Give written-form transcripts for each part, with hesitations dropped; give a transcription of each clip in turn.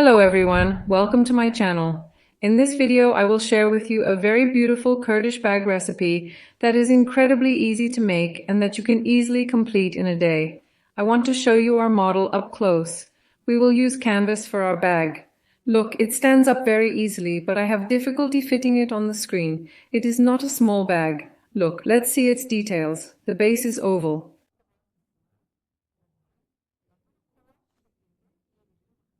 Hello everyone, welcome to my channel. In this video I will share with you a very beautiful Kurdish bag recipe that is incredibly easy to make and that you can easily complete in a day. I want to show you our model up close. We will use canvas for our bag. Look, it stands up very easily, but I have difficulty fitting it on the screen. It is not a small bag. Look, let's see its details. The base is oval.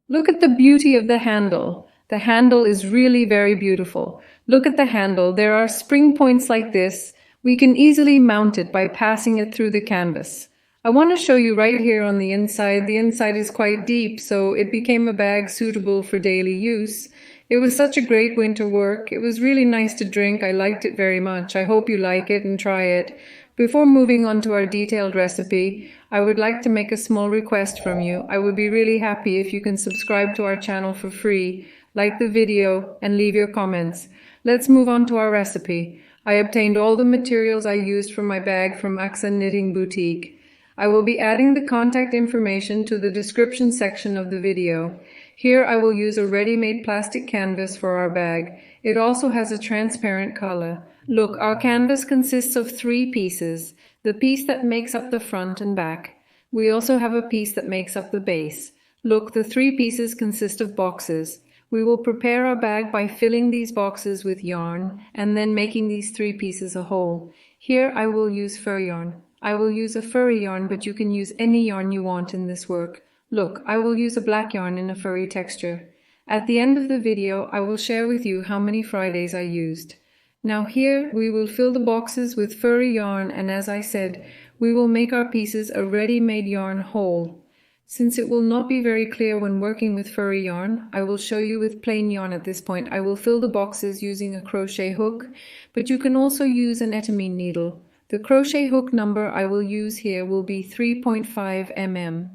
Look at the beauty of the handle. The handle is really very beautiful. Look at the handle. There are spring points like this. We can easily mount it by passing it through the canvas. I want to show you right here on the inside. The inside is quite deep, so it became a bag suitable for daily use. It was such a great winter work. It was really nice to drink. I liked it very much. I hope you like it and try it. Before moving on to our detailed recipe, I would like to make a small request from you. I would be really happy if you can subscribe to our channel for free, like the video, and leave your comments. Let's move on to our recipe. I obtained all the materials I used for my bag from Aksa Knitting Boutique. I will be adding the contact information to the description section of the video. Here I will use a ready-made plastic canvas for our bag. It also has a transparent color. Look, our canvas consists of 3 pieces. The piece that makes up the front and back. We also have a piece that makes up the base. Look, the 3 pieces consist of boxes. We will prepare our bag by filling these boxes with yarn and then making these 3 pieces a whole. Here I will use fur yarn. I will use a furry yarn, but you can use any yarn you want in this work. Look, I will use a black yarn in a furry texture. At the end of the video, I will share with you how many Fridays I used. Now here we will fill the boxes with furry yarn, and as I said, we will make our pieces a ready-made yarn whole. Since it will not be very clear when working with furry yarn, I will show you with plain yarn at this point. I will fill the boxes using a crochet hook, but you can also use an etamine needle. The crochet hook number I will use here will be 3.5 mm.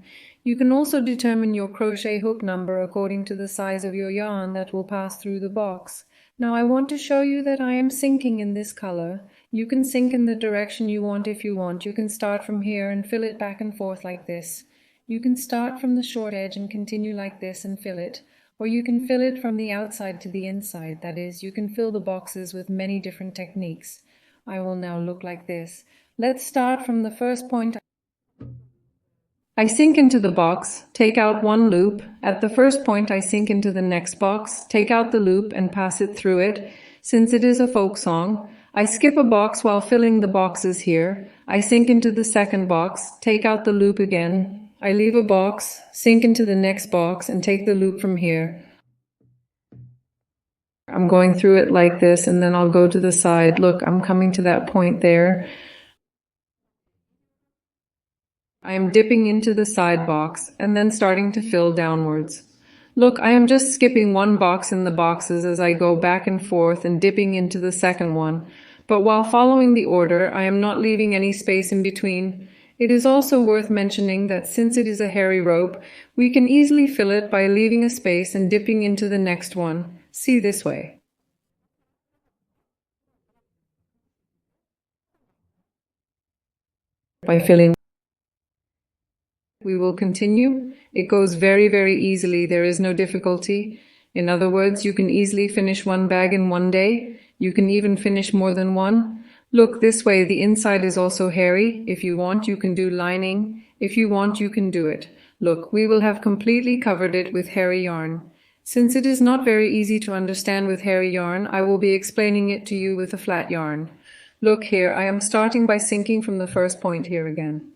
You can also determine your crochet hook number according to the size of your yarn that will pass through the box. Now I want to show you that I am sinking in this color. You can sink in the direction you want if you want. You can start from here and fill it back and forth like this. You can start from the short edge and continue like this and fill it. Or you can fill it from the outside to the inside. That is, you can fill the boxes with many different techniques. I will now look like this. Let's start from the first point. I sink into the box, take out 1 loop. At the first point I sink into the next box, take out the loop and pass it through it. Since it is a folk song, I skip a box while filling the boxes here. I sink into the second box, take out the loop again. I leave a box, sink into the next box and take the loop from here. I'm going through it like this and then I'll go to the side. Look, I'm coming to that point there. I am dipping into the side box and then starting to fill downwards. Look, I am just skipping 1 box in the boxes as I go back and forth and dipping into the second one. But while following the order, I am not leaving any space in between. It is also worth mentioning that since it is a hairy rope, we can easily fill it by leaving a space and dipping into the next one. See this way. By filling. We will continue. It goes very, very easily. There is no difficulty. In other words, you can easily finish 1 bag in 1 day. You can even finish more than 1. Look this way. The inside is also hairy. If you want, you can do lining. If you want, you can do it. Look, we will have completely covered it with hairy yarn. Since it is not very easy to understand with hairy yarn, I will be explaining it to you with a flat yarn. Look here, I am starting by sinking from the first point here again.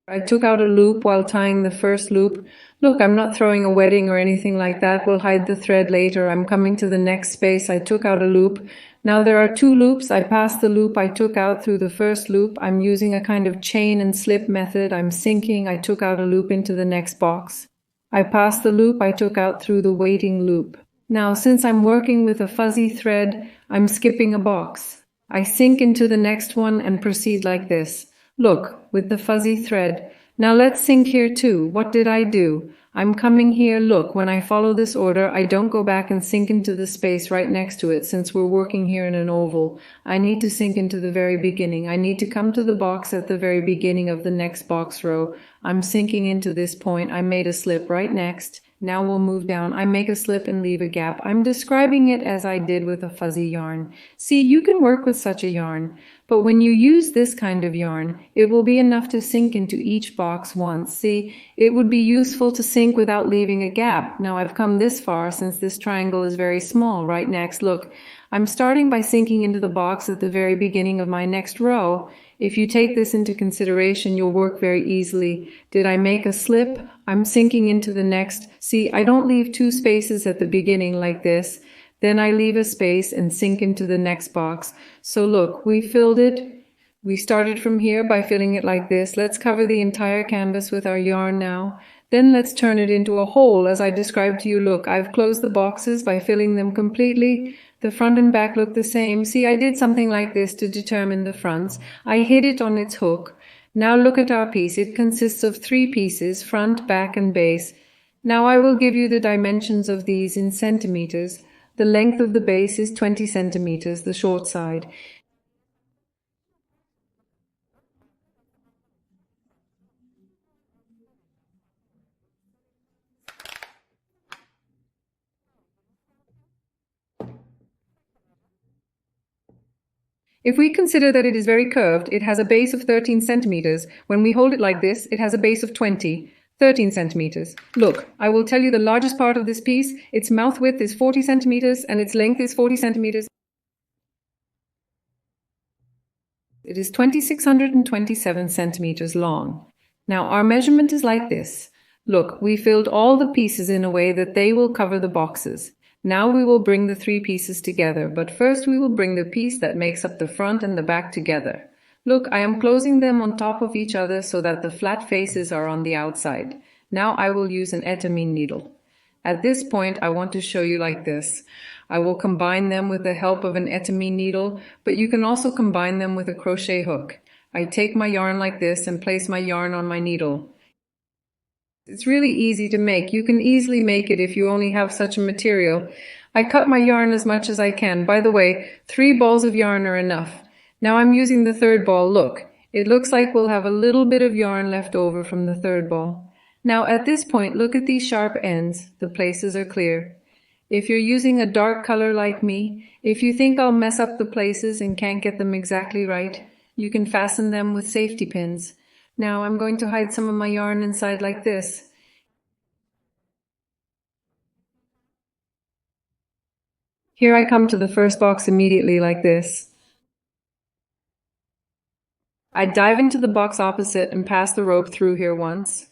I took out a loop while tying the first loop. Look, I'm not throwing a wedding or anything like that. We'll hide the thread later. I'm coming to the next space. I took out a loop. Now there are 2 loops. I passed the loop I took out through the first loop. I'm using a kind of chain and slip method. I'm sinking. I took out a loop into the next box. I passed the loop I took out through the waiting loop. Now, since I'm working with a fuzzy thread, I'm skipping a box. I sink into the next one and proceed like this. Look, with the fuzzy thread. Now let's sink here too. What did I do? I'm coming here. Look, when I follow this order, I don't go back and sink into the space right next to it since we're working here in an oval. I need to sink into the very beginning. I need to come to the box at the very beginning of the next box row. I'm sinking into this point. I made a slip right next, Now we'll move down. I make a slip and leave a gap. I'm describing it as I did with a fuzzy yarn. See, you can work with such a yarn, but when you use this kind of yarn, it will be enough to sink into each box once. See, it would be useful to sink without leaving a gap. Now I've come this far since this triangle is very small. Right next, look, I'm starting by sinking into the box at the very beginning of my next row. If you take this into consideration, you'll work very easily. Did I make a slip? I'm sinking into the next. See, I don't leave two spaces at the beginning like this. Then I leave a space and sink into the next box. So look, we filled it. We started from here by filling it like this. Let's cover the entire canvas with our yarn now. Then let's turn it into a hole as I described to you. Look, I've closed the boxes by filling them completely. The front and back look the same. See, I did something like this to determine the fronts. I hid it on its hook. Now look at our piece. It consists of 3 pieces, front, back, and base. Now I will give you the dimensions of these in centimeters. The length of the base is 20 centimeters, the short side. If we consider that it is very curved, it has a base of 13 centimeters. When we hold it like this, it has a base of 13 centimeters. Look, I will tell you the largest part of this piece. Its mouth width is 40 centimeters and its length is 40 centimeters. It is 2,627 centimeters long. Now our measurement is like this. Look, we filled all the pieces in a way that they will cover the boxes. Now we will bring the 3 pieces together, but first we will bring the piece that makes up the front and the back together. Look, I am closing them on top of each other so that the flat faces are on the outside. Now I will use an etamine needle. At this point, I want to show you like this. I will combine them with the help of an etamine needle, but you can also combine them with a crochet hook. I take my yarn like this and place my yarn on my needle. It's really easy to make. You can easily make it if you only have such a material. I cut my yarn as much as I can. By the way, 3 balls of yarn are enough. Now I'm using the 3rd ball. Look, it looks like we'll have a little bit of yarn left over from the 3rd ball. Now at this point, look at these sharp ends. The places are clear. If you're using a dark color like me, if you think I'll mess up the places and can't get them exactly right, you can fasten them with safety pins. Now I'm going to hide some of my yarn inside like this. Here I come to the first box immediately like this. I dive into the box opposite and pass the rope through here once.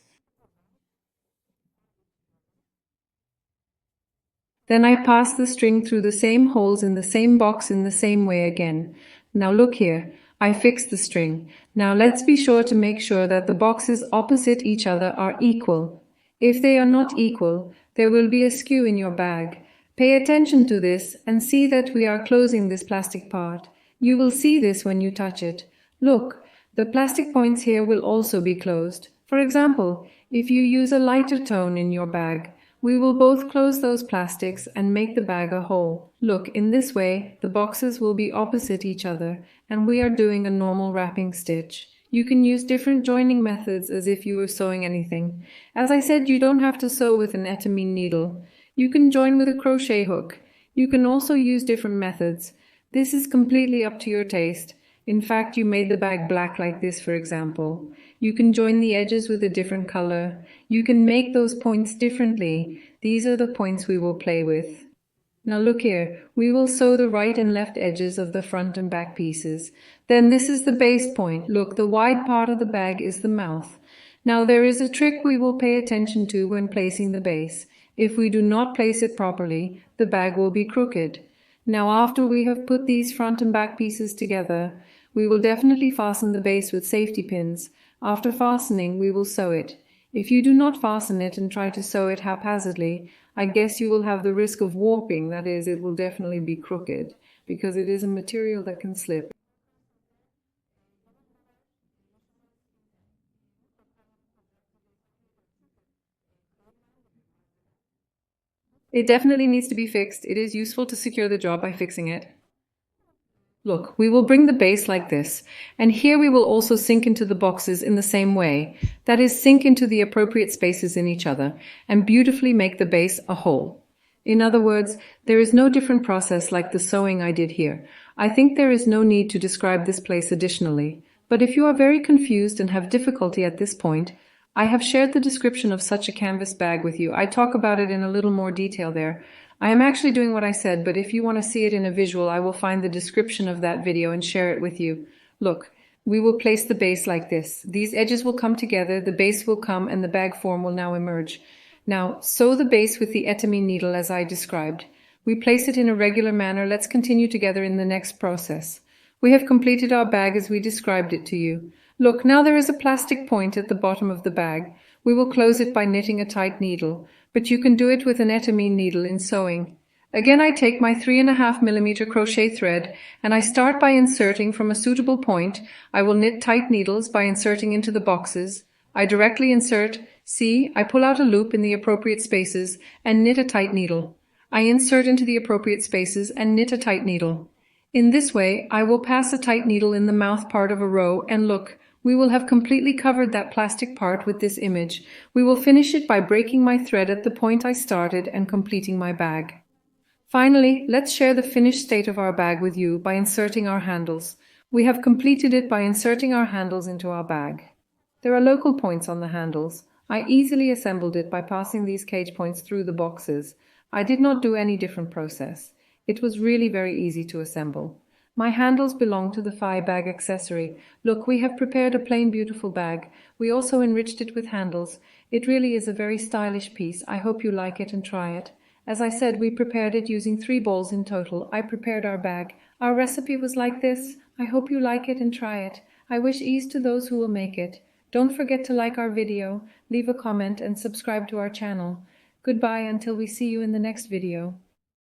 Then I pass the string through the same holes in the same box in the same way again. Now look here. I fixed the string. Now let's be sure to make sure that the boxes opposite each other are equal. If they are not equal, there will be a skew in your bag. Pay attention to this and see that we are closing this plastic part. You will see this when you touch it. Look, the plastic points here will also be closed. For example, if you use a lighter tone in your bag, we will both close those plastics and make the bag a whole. Look, in this way, the boxes will be opposite each other, and we are doing a normal wrapping stitch. You can use different joining methods as if you were sewing anything. As I said, you don't have to sew with an etamine needle. You can join with a crochet hook. You can also use different methods. This is completely up to your taste. In fact, you made the bag black like this, for example. You can join the edges with a different color. You can make those points differently. These are the points we will play with. Now look here, we will sew the right and left edges of the front and back pieces. Then this is the base point. Look, the wide part of the bag is the mouth. Now there is a trick we will pay attention to when placing the base. If we do not place it properly, the bag will be crooked. Now after we have put these front and back pieces together, we will definitely fasten the base with safety pins. After fastening, we will sew it. If you do not fasten it and try to sew it haphazardly, I guess you will have the risk of warping, that is, it will definitely be crooked, because it is a material that can slip. It definitely needs to be fixed. It is useful to secure the job by fixing it. Look, we will bring the base like this, and here we will also sink into the boxes in the same way, that is, sink into the appropriate spaces in each other, and beautifully make the base a whole. In other words, there is no different process like the sewing I did here. I think there is no need to describe this place additionally, but if you are very confused and have difficulty at this point, I have shared the description of such a canvas bag with you. I talk about it in a little more detail there. I am actually doing what I said, but if you want to see it in a visual, I will find the description of that video and share it with you. Look, we will place the base like this. These edges will come together, the base will come, and the bag form will now emerge. Now, sew the base with the etamine needle as I described. We place it in a regular manner. Let's continue together in the next process. We have completed our bag as we described it to you. Look, now there is a plastic point at the bottom of the bag. We will close it by knitting a tight needle, but you can do it with an etamine needle in sewing. Again, I take my 3.5mm crochet thread and I start by inserting from a suitable point. I will knit tight needles by inserting into the boxes. I directly insert, see, I pull out a loop in the appropriate spaces and knit a tight needle. I insert into the appropriate spaces and knit a tight needle. In this way, I will pass a tight needle in the mouth part of a row and look, we will have completely covered that plastic part with this image. We will finish it by breaking my thread at the point I started and completing my bag. Finally, let's share the finished state of our bag with you by inserting our handles. We have completed it by inserting our handles into our bag. There are local points on the handles. I easily assembled it by passing these cage points through the boxes. I did not do any different process. It was really very easy to assemble. My handles belong to the thigh bag accessory. Look, we have prepared a plain beautiful bag. We also enriched it with handles. It really is a very stylish piece. I hope you like it and try it. As I said, we prepared it using 3 balls in total. I prepared our bag. Our recipe was like this. I hope you like it and try it. I wish ease to those who will make it. Don't forget to like our video, leave a comment and subscribe to our channel. Goodbye until we see you in the next video.